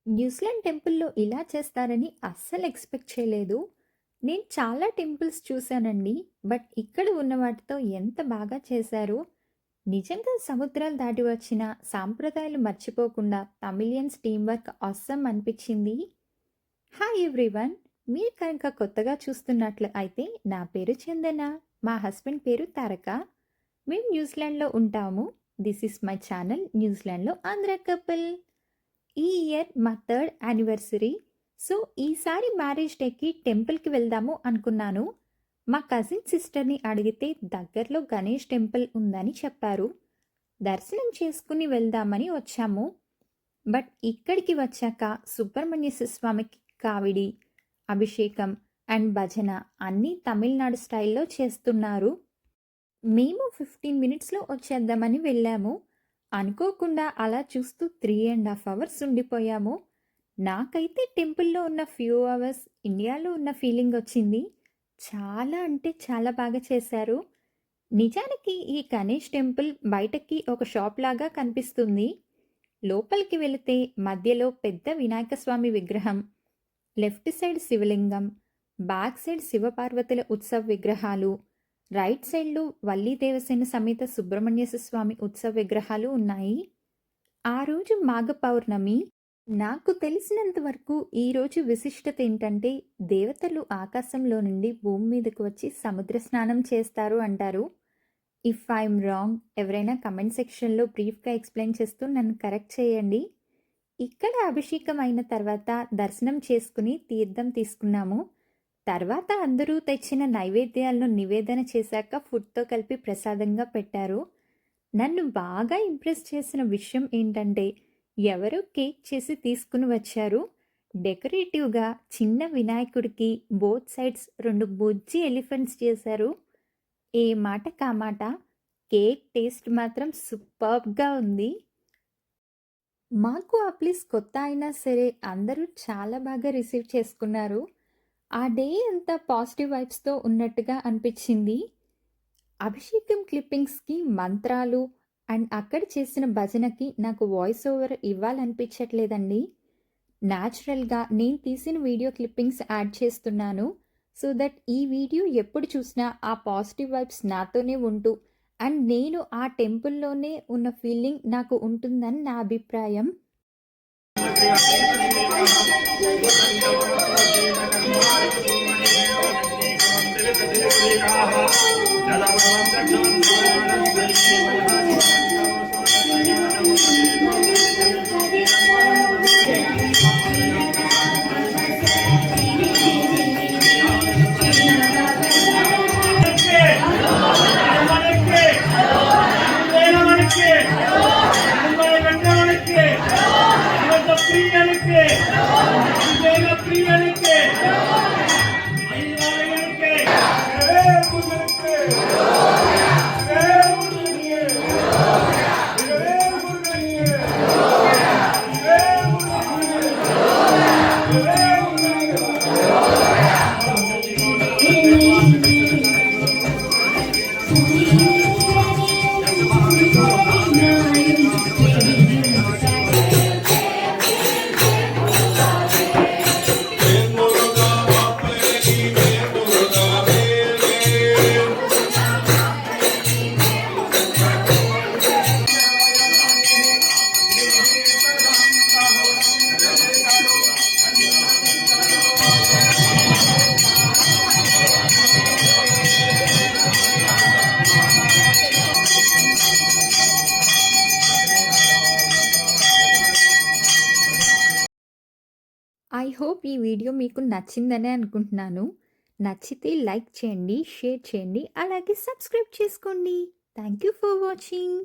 New Zealand టెంపుల్‌లో ఇలా చేస్తారని అస్సలు ఎక్స్‌పెక్ట్ చేయలేదు. నేను చాలా టెంపుల్స్ చూసానండి. బట్ ఇక్కడ ఉన్న వాటితో ఎంత బాగా చేశారో, నిజంగా సముద్రాలు దాటి వచ్చిన సాంప్రదాయాలు మర్చిపోకుండా తమిళియన్స్ టీమ్ వర్క్ ఆసమ్ అనిపించింది. Hi everyone! మీరు కనుక కొత్తగా చూస్తున్నట్లు అయితే నా పేరు చందన. మా హస్బెండ్ పేరు తారక. మేము న్యూజిలాండ్‌లో ఉంటాము. దిస్ ఈస్ మై ఛానల్ న్యూజిలాండ్‌లో ఆంధ్ర కపుల్. ఈ ఇయర్ మా థర్డ్ యానివర్సరీ. సో ఈసారి మ్యారేజ్ డేకి టెంపుల్కి వెళ్దాము అనుకున్నాను. మా కజిన్ సిస్టర్ని అడిగితే దగ్గరలో గణేష్ టెంపుల్ ఉందని చెప్పారు. దర్శనం చేసుకుని వెళ్దామని వచ్చాము. బట్ ఇక్కడికి వచ్చాక సుబ్రహ్మణ్యేశ్వర స్వామికి కావిడి, అభిషేకం అండ్ భజన అన్నీ తమిళనాడు స్టైల్లో చేస్తున్నారు. మేము 15 మినిట్స్లో వచ్చేద్దామని వెళ్ళాము. అనుకోకుండా అలా చూస్తూ 3.5 అవర్స్ ఉండిపోయాము. నాకైతే టెంపుల్‌లో ఉన్న ఫ్యూ అవర్స్ ఇండియాలో ఉన్న ఫీలింగ్ వచ్చింది. చాలా అంటే చాలా బాగా చేశారు. నిజానికి ఈ గణేష్ టెంపుల్ బయటకి ఒక షాప్ లాగా కనిపిస్తుంది. లోపలికి వెళితే మధ్యలో పెద్ద వినాయక స్వామి విగ్రహం, లెఫ్ట్ సైడ్ శివలింగం, బ్యాక్ సైడ్ శివపార్వతుల ఉత్సవ విగ్రహాలు, రైట్ సైడ్‌లో వల్లీ దేవసేన సమేత సుబ్రహ్మణ్యేశ్వర స్వామి ఉత్సవ విగ్రహాలు ఉన్నాయి. ఆ రోజు మాఘ పౌర్ణమి. నాకు తెలిసినంత వరకు ఈరోజు విశిష్టత ఏంటంటే, దేవతలు ఆకాశంలో నుండి భూమి మీదకు వచ్చి సముద్ర స్నానం చేస్తారు అంటారు. ఇఫ్ ఐఎమ్ రాంగ్, ఎవరైనా కమెంట్ సెక్షన్‌లో బ్రీఫ్‌గా ఎక్స్‌ప్లెయిన్ చేస్తూ నన్ను కరెక్ట్ చేయండి. ఇక్కడ అభిషేకం అయిన తర్వాత దర్శనం చేసుకుని తీర్థం తీసుకున్నాము. తర్వాత అందరూ తెచ్చిన నైవేద్యాలను నివేదన చేశాక ఫుడ్‌తో కలిపి ప్రసాదంగా పెట్టారు. నన్ను బాగా ఇంప్రెస్ చేసిన విషయం ఏంటంటే, ఎవరో కేక్ చేసి తీసుకుని వచ్చారు. డెకరేటివ్‌గా చిన్న వినాయకుడికి బోత్ సైడ్స్ 2 బుజ్జి ఎలిఫెంట్స్ చేశారు. ఏ మాట కామాట కేక్ టేస్ట్ మాత్రం సూపర్బ్‌గా ఉంది. మాకు ఆ ప్లేస్ కొత్త అయినా సరే అందరూ చాలా బాగా రిసీవ్ చేసుకున్నారు. ఆ డే అంతా పాజిటివ్ వైబ్స్‌తో ఉన్నట్టుగా అనిపించింది. అభిషేకం క్లిప్పింగ్స్‌కి మంత్రాలు అండ్ అక్కడ చేసిన భజనకి నాకు వాయిస్ ఓవర్ ఇవ్వాలనిపించట్లేదండి. న్యాచురల్‌గా నేను తీసిన వీడియో క్లిప్పింగ్స్ యాడ్ చేస్తున్నాను. సో దట్ ఈ వీడియో ఎప్పుడు చూసినా ఆ పాజిటివ్ వైబ్స్ నాతోనే ఉంటూ అండ్ నేను ఆ టెంపుల్‌లోనే ఉన్న ఫీలింగ్ నాకు ఉంటుందని నా అభిప్రాయం. ఐ హోప్ ఈ వీడియో మీకు నచ్చిందనే అనుకుంటున్నాను. నచ్చితే లైక్ చేయండి, షేర్ చేయండి, అలాగే సబ్స్క్రైబ్ చేసుకోండి. Thank you for watching.